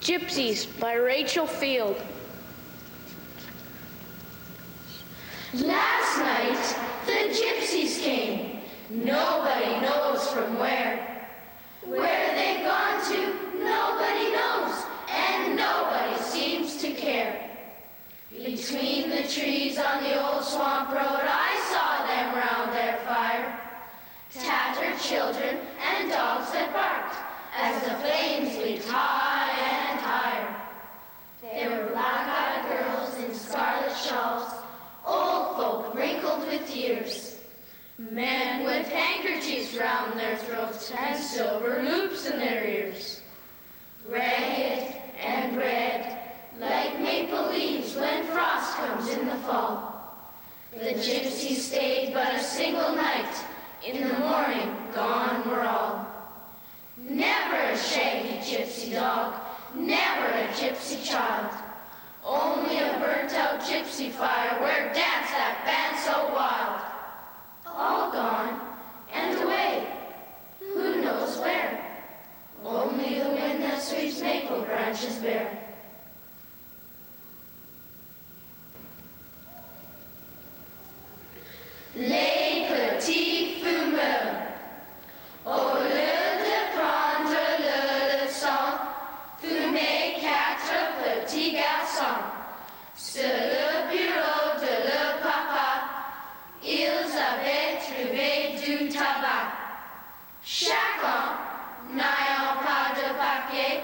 Gypsies by Rachel Field. Last night, the gypsies came. Nobody knows from where. Where they've gone to, nobody knows, and nobody seems to care. Between the trees on the old swamp road, I saw them round their fire. Tattered children and dogs that barked as the flames leaped high and higher. There were black-eyed girls in scarlet shawls, old folk wrinkled with years, men with handkerchiefs round their throats and silver loops in their ears. Ragged and red, like maple leaves when frost comes in the fall. The gypsies stayed but a single night. In the morning, gone were all. Never a shaggy gypsy dog, never a gypsy child. Only a burnt-out gypsy fire where danced that band so wild. All gone and away, who knows where? Only the wind that sweeps maple branches bare. Les petits fumeurs, au lieu de prendre le leçon, fumaient 4 petits garçons. Sur le bureau de leur papa, ils avaient trouvé du tabac. Chacun, n'ayant pas de papier,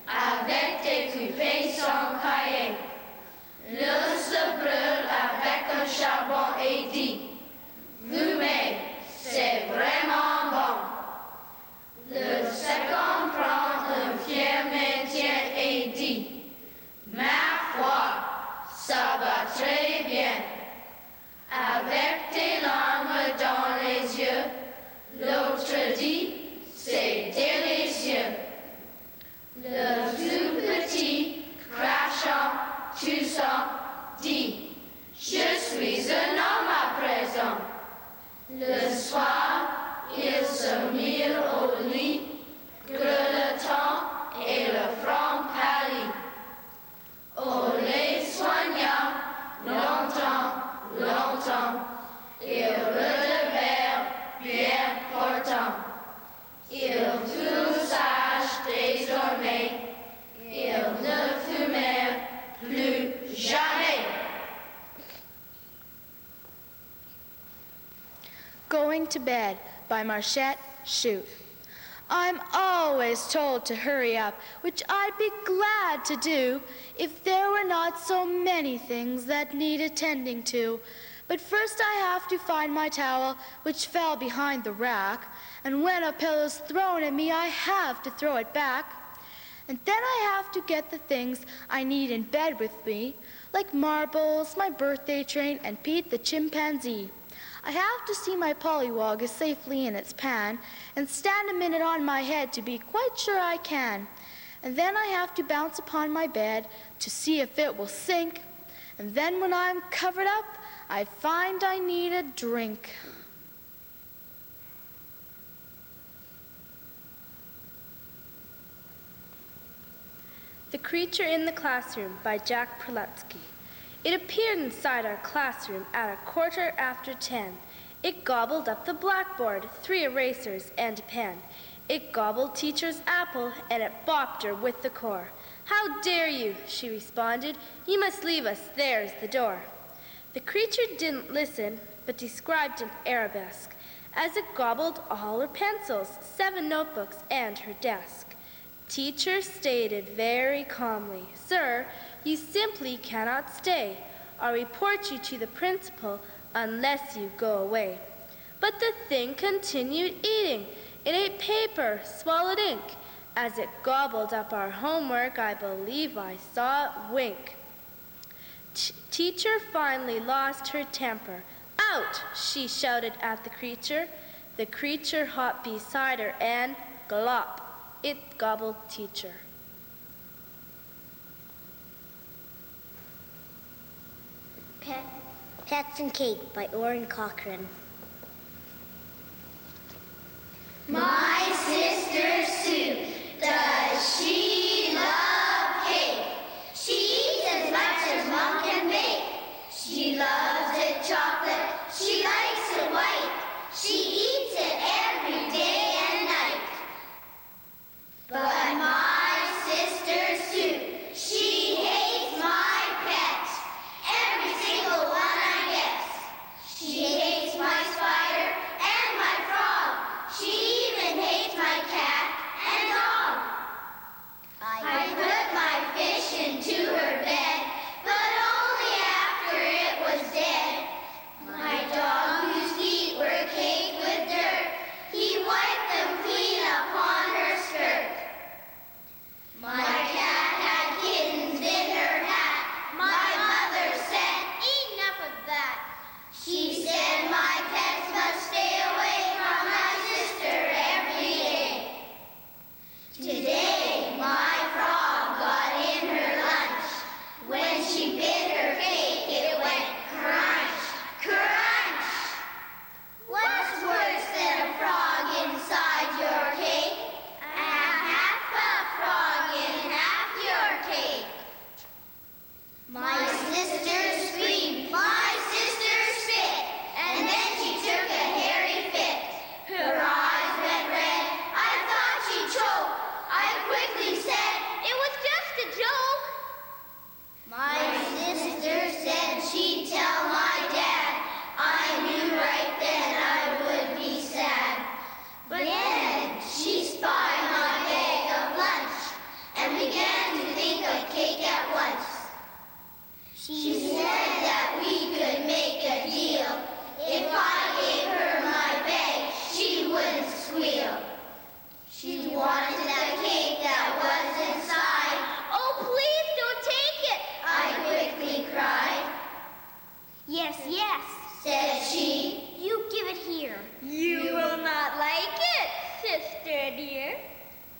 avait découpé son cahier. L'un se brûle avec un charbon et dit: fumez, c'est vraiment bon. Le second prend un fier maintien et dit: ma foi, ça va très bien. Avec des larmes dans les yeux, l'autre dit: c'est délicieux. Le tout petit, crachant, toussant, dit: je suis un homme à présent. Le soir, ils se mirent au lit, grelottant et le front pâli. On les soigna longtemps, longtemps. Ils redevinrent bien portants. Ils furent sages désormais. Ils ne fumèrent plus jamais. Going to Bed by Marchette Chute. I'm always told to hurry up, which I'd be glad to do if there were not so many things that need attending to. But first I have to find my towel, which fell behind the rack, and when a pillow's thrown at me, I have to throw it back. And then I have to get the things I need in bed with me, like marbles, my birthday train, and Pete the chimpanzee. I have to see my pollywog is safely in its pan and stand a minute on my head to be quite sure I can. And then I have to bounce upon my bed to see if it will sink. And then when I'm covered up, I find I need a drink. The Creature in the Classroom by Jack Prelutsky. It appeared inside our classroom at 10:15. It gobbled up the blackboard, 3 erasers, and a pen. It gobbled teacher's apple, and it bopped her with the core. "How dare you?" she responded. "You must leave us. There's the door." The creature didn't listen, but described an arabesque as it gobbled all her pencils, 7 notebooks, and her desk. Teacher stated very calmly, "Sir, you simply cannot stay. I'll report you to the principal unless you go away." But the thing continued eating. It ate paper, swallowed ink. As it gobbled up our homework, I believe I saw it wink. Teacher finally lost her temper. "Out!" she shouted at the creature. The creature hopped beside her and, glop, it gobbled teacher. Pets and Cake by Oren Cochran. My sister Sue, does she love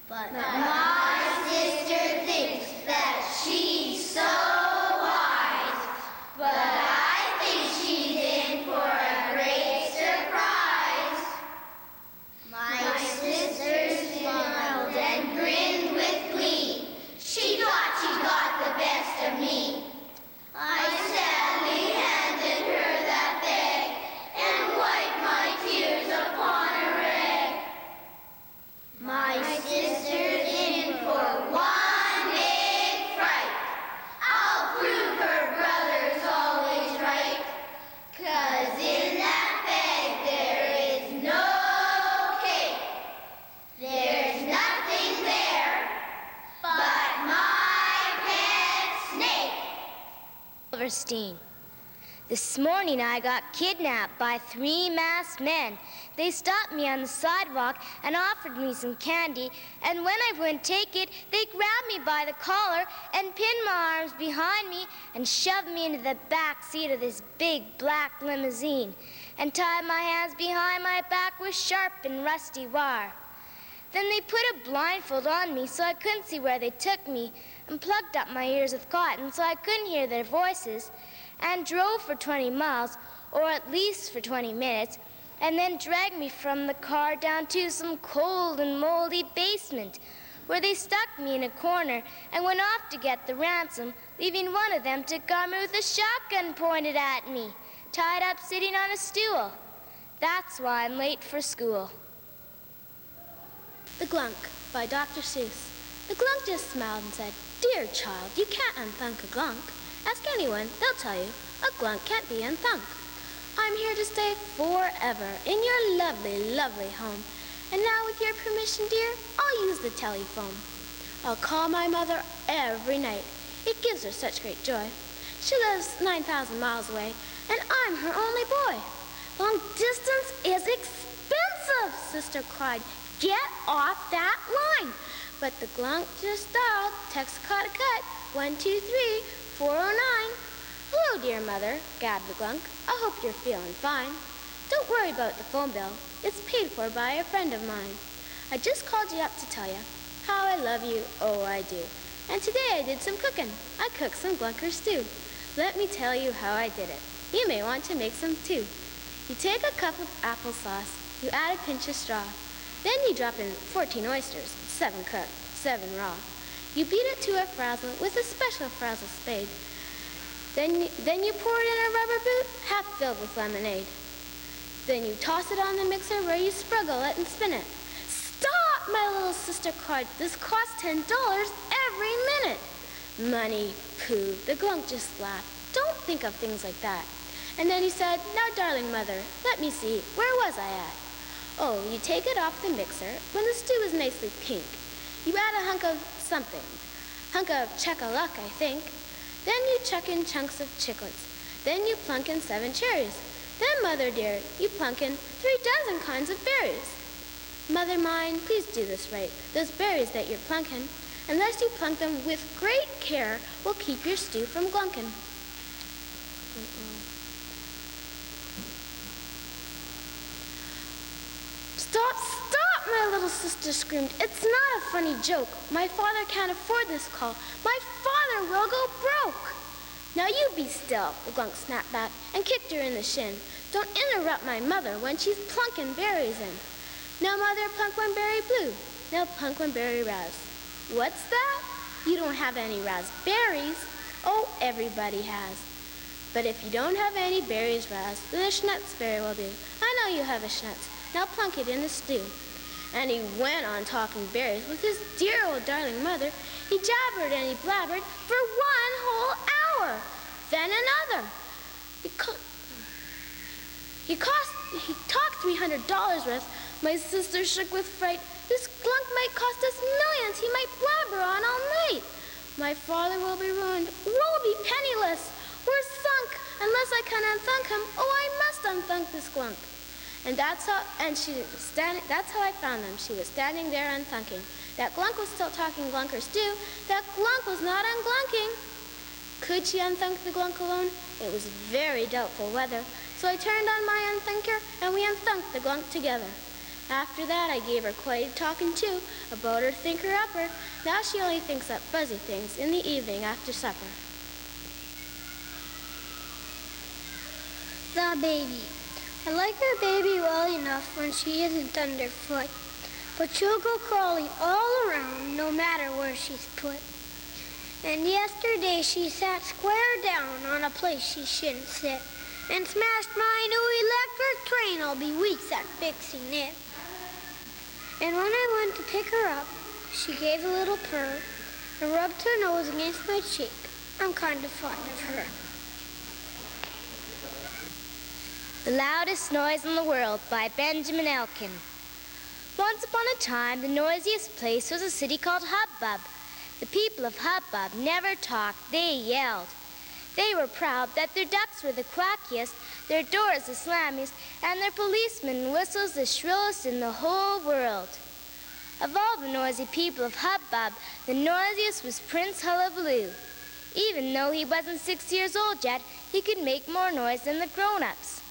But my sister thinks that she's so wise. But I think she's in for a great surprise. My sister smiled and grinned with glee. She thought she got the best of me. I sadly handed her that bag and wiped my tears upon her egg. My sister's in for one big fright. I'll prove her brother's always right. 'Cause in that bag there is no cake. There's nothing there but my pet snake. Silverstein. This morning I got kidnapped by 3 masked men. They stopped me on the sidewalk and offered me some candy, and when I wouldn't take it, they grabbed me by the collar and pinned my arms behind me and shoved me into the back seat of this big black limousine and tied my hands behind my back with sharp and rusty wire. Then they put a blindfold on me so I couldn't see where they took me and plugged up my ears with cotton so I couldn't hear their voices, and drove for 20 miles, or at least for 20 minutes, and then dragged me from the car down to some cold and moldy basement, where they stuck me in a corner and went off to get the ransom, leaving one of them to guard me with a shotgun pointed at me, tied up sitting on a stool. That's why I'm late for school. The Glunk by Dr. Seuss. The Glunk just smiled and said, "Dear child, you can't unthunk a glunk. Ask anyone, they'll tell you, a glunk can't be unthunk. I'm here to stay forever in your lovely, lovely home. And now with your permission, dear, I'll use the telephone. I'll call my mother every night. It gives her such great joy. She lives 9,000 miles away, and I'm her only boy. Long distance is expensive," Sister cried. "Get off that line." But the glunk just dialed, text cut, 123 409. "Hello, dear mother," gabbed the glunk. "I hope you're feeling fine. Don't worry about the phone bill. It's paid for by a friend of mine. I just called you up to tell you how I love you, oh I do. And today I did some cooking. I cooked some glunker stew. Let me tell you how I did it. You may want to make some too. You take a cup of applesauce. You add a pinch of straw. Then you drop in 14 oysters, 7 cooked, 7 raw. You beat it to a frazzle with a special frazzle spade. Then you pour it in a rubber boot, half filled with lemonade. Then you toss it on the mixer where you spruggle it and spin it. "Stop!" my little sister cried. "This costs $10 every minute." "Money, pooh," the glunk just laughed. "Don't think of things like that." And then he said, "Now, darling mother, let me see, where was I at? Oh, you take it off the mixer when the stew is nicely pink. You add a hunk of something, hunk of check-a-luck, I think. Then you chuck in chunks of chiclets. Then you plunk in 7 cherries. Then, mother dear, you plunk in 3 dozen kinds of berries. Mother mine, please do this right. Those berries that you're plunking, unless you plunk them with great care, will keep your stew from glunking." "Stop, stop!" my little sister screamed. "It's not a funny joke. My father can't afford this call. My father will go broke." "Now you be still," the glunk snapped back and kicked her in the shin. "Don't interrupt my mother when she's plunking berries in. Now, mother, plunk one berry blue. Now plunk one berry raz." "What's that? You don't have any raspberries." "Oh, everybody has. But if you don't have any berries raz, then a schnutzberry will do. I know you have a schnutz. Now plunk it in the stew." And he went on talking berries with his dear old darling mother. He jabbered and he blabbered for 1 whole hour. Then another. He talked $300 worth. My sister shook with fright. "This glunk might cost us millions. He might blabber on all night. My father will be ruined. We'll be penniless. We're sunk unless I can unthunk him. Oh, I must unthunk this glunk." And that's how I found them. She was standing there unthunking. That glunk was still talking glunker stew. That glunk was not unglunking. Could she unthunk the glunk alone? It was very doubtful whether. So I turned on my unthinker, and we unthunked the glunk together. After that, I gave her quite a talking to about her thinker-upper. Now she only thinks up fuzzy things in the evening after supper. The baby. I like her baby well enough when she isn't underfoot, but she'll go crawling all around no matter where she's put. And yesterday she sat square down on a place she shouldn't sit and smashed my new electric train. I'll be weeks at fixing it. And when I went to pick her up, she gave a little purr and rubbed her nose against my cheek. I'm kind of fond of her. The Loudest Noise in the World by Benjamin Elkin. Once upon a time, the noisiest place was a city called Hubbub. The people of Hubbub never talked, they yelled. They were proud that their ducks were the quackiest, their doors the slammiest, and their policemen and whistles the shrillest in the whole world. Of all the noisy people of Hubbub, the noisiest was Prince Hullabaloo. Even though he wasn't 6 years old yet, he could make more noise than the grown-ups.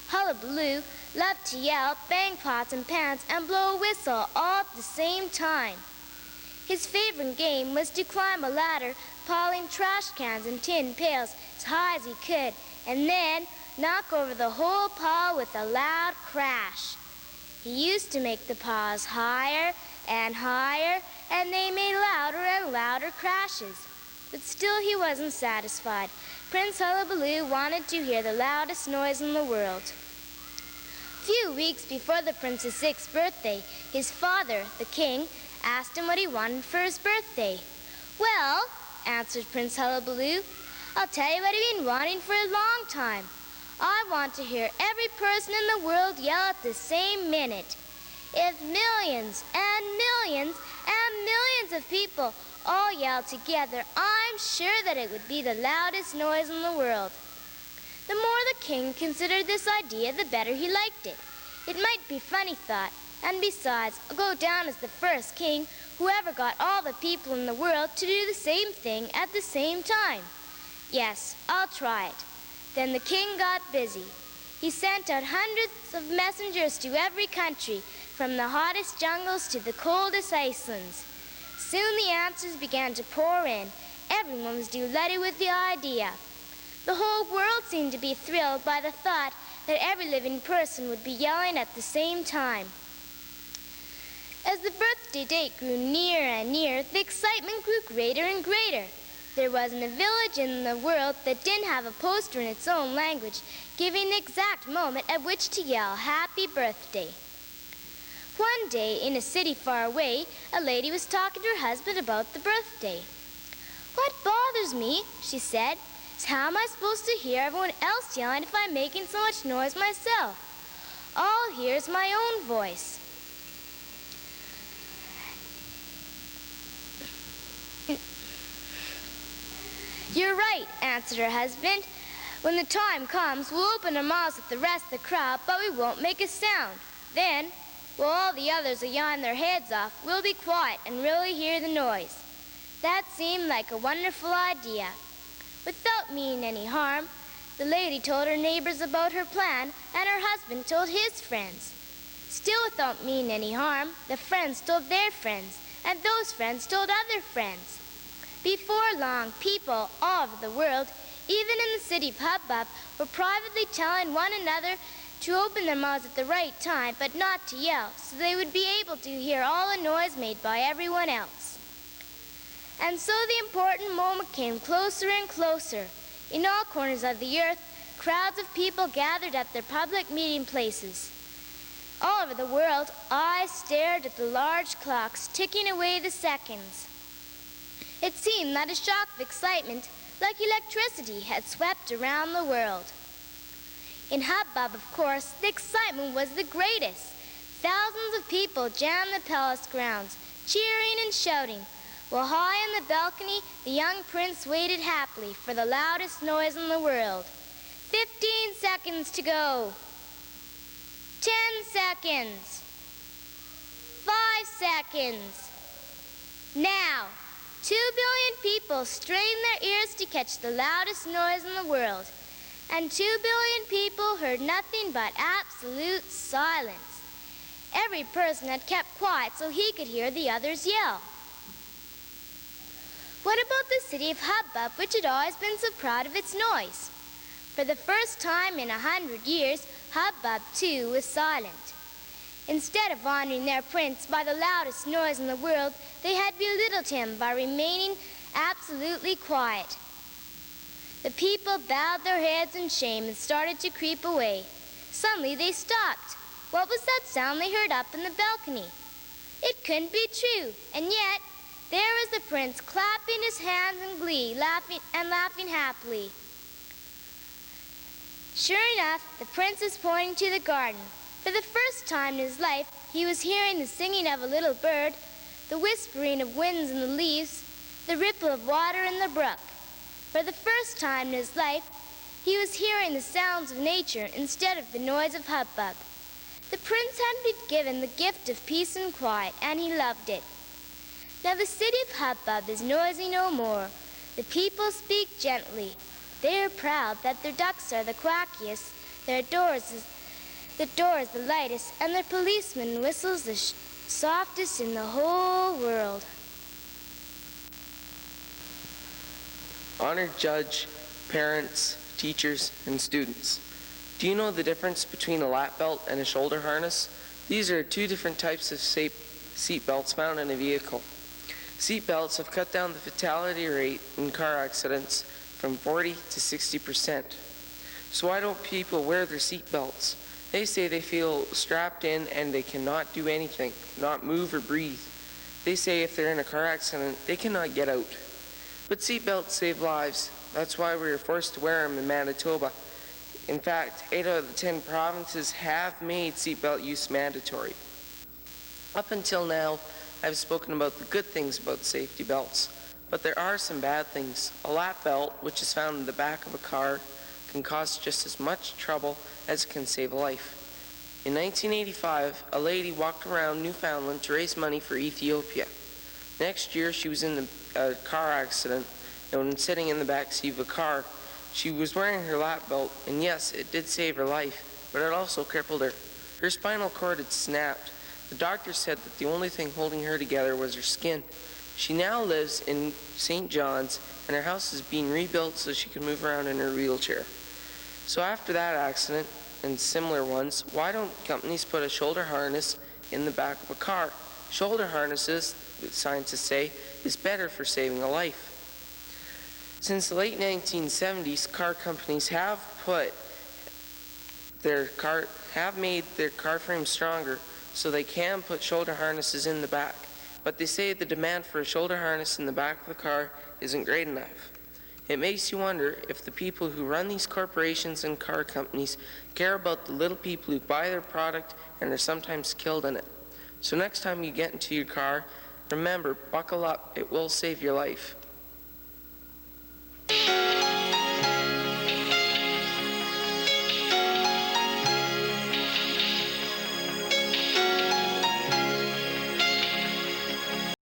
Hullabaloo loved to yell, bang pots and pans, and blow a whistle all at the same time. His favorite game was to climb a ladder, piling trash cans and tin pails as high as he could, and then knock over the whole pile with a loud crash. He used to make the piles higher and higher, and they made louder and louder crashes. But still he wasn't satisfied. Prince Hullabaloo wanted to hear the loudest noise in the world. A few weeks before the prince's 6th birthday, his father, the king, asked him what he wanted for his birthday. "Well," answered Prince Hullabaloo, "I'll tell you what I've been wanting for a long time. I want to hear every person in the world yell at the same minute. If millions and millions and millions of people all yelled together, I'm sure that it would be the loudest noise in the world." The more the king considered this idea, the better he liked it. It might be fun, he thought, and besides, I'll go down as the first king who ever got all the people in the world to do the same thing at the same time. Yes, I'll try it. Then the king got busy. He sent out hundreds of messengers to every country, from the hottest jungles to the coldest icelands. Soon the answers began to pour in. Everyone was delighted with the idea. The whole world seemed to be thrilled by the thought that every living person would be yelling at the same time. As the birthday date grew nearer and nearer, the excitement grew greater and greater. There wasn't a village in the world that didn't have a poster in its own language, giving the exact moment at which to yell "Happy Birthday." One day, in a city far away, a lady was talking to her husband about the birthday. "What bothers me," she said, "is how am I supposed to hear everyone else yelling if I'm making so much noise myself? All I hear is my own voice." "You're right," answered her husband. "When the time comes, we'll open our mouths at the rest of the crowd, but we won't make a sound. Then, while all the others are yawning their heads off, we'll be quiet and really hear the noise." That seemed like a wonderful idea. Without meaning any harm, the lady told her neighbors about her plan, and her husband told his friends. Still without meaning any harm, the friends told their friends, and those friends told other friends. Before long, people all over the world, even in the city of Hubbub, were privately telling one another to open their mouths at the right time, but not to yell, so they would be able to hear all the noise made by everyone else. And so the important moment came closer and closer. In all corners of the earth, crowds of people gathered at their public meeting places. All over the world, eyes stared at the large clocks ticking away the seconds. It seemed that a shock of excitement, like electricity, had swept around the world. In Hubbub, of course, the excitement was the greatest. Thousands of people jammed the palace grounds, cheering and shouting, while high on the balcony, the young prince waited happily for the loudest noise in the world. 15 seconds to go. 10 seconds. 5 seconds. Now, 2 billion people strained their ears to catch the loudest noise in the world, and 2 billion people heard nothing but absolute silence. Every person had kept quiet so he could hear the others yell. What about the city of Hubbub, which had always been so proud of its noise? For the first time in 100 years, Hubbub, too, was silent. Instead of honoring their prince by the loudest noise in the world, they had belittled him by remaining absolutely quiet. The people bowed their heads in shame and started to creep away. Suddenly they stopped. What was that sound they heard up in the balcony? It couldn't be true, and yet there was the prince clapping his hands in glee, laughing happily. Sure enough, the prince was pointing to the garden. For the first time in his life, he was hearing the singing of a little bird, the whispering of winds in the leaves, the ripple of water in the brook. For the first time in his life, he was hearing the sounds of nature instead of the noise of hubbub. The prince had been given the gift of peace and quiet, and he loved it. Now the city of Hubbub is noisy no more. The people speak gently. They are proud that their ducks are the quackiest, their door is the lightest, and their policeman whistles the softest in the whole world. Honored judge, parents, teachers, and students. Do you know the difference between a lap belt and a shoulder harness? These are two different types of seat belts found in a vehicle. Seat belts have cut down the fatality rate in car accidents from 40 to 60%. So why don't people wear their seat belts? They say they feel strapped in and they cannot do anything, not move or breathe. They say if they're in a car accident, they cannot get out. But seat belts save lives. That's why we are forced to wear them in Manitoba. In fact, 8 out of the 10 provinces have made seatbelt use mandatory. Up until now, I've spoken about the good things about safety belts, but there are some bad things. A lap belt, which is found in the back of a car, can cause just as much trouble as it can save a life. In 1985, a lady walked around Newfoundland to raise money for Ethiopia. Next year, she was in a car accident, and when sitting in the back seat of a car, she was wearing her lap belt, and yes, it did save her life, but it also crippled her. Her spinal cord had snapped. The doctor said that the only thing holding her together was her skin. She now lives in St. John's, and her house is being rebuilt so she can move around in her wheelchair. So after that accident, and similar ones, why don't companies put a shoulder harness in the back of a car? Shoulder harnesses, scientists say, is better for saving a life. Since the late 1970s, car companies have made their car frames stronger so they can put shoulder harnesses in the back. But they say the demand for a shoulder harness in the back of the car isn't great enough. It makes you wonder if the people who run these corporations and car companies care about the little people who buy their product and are sometimes killed in it. So next time you get into your car, remember, buckle up, it will save your life.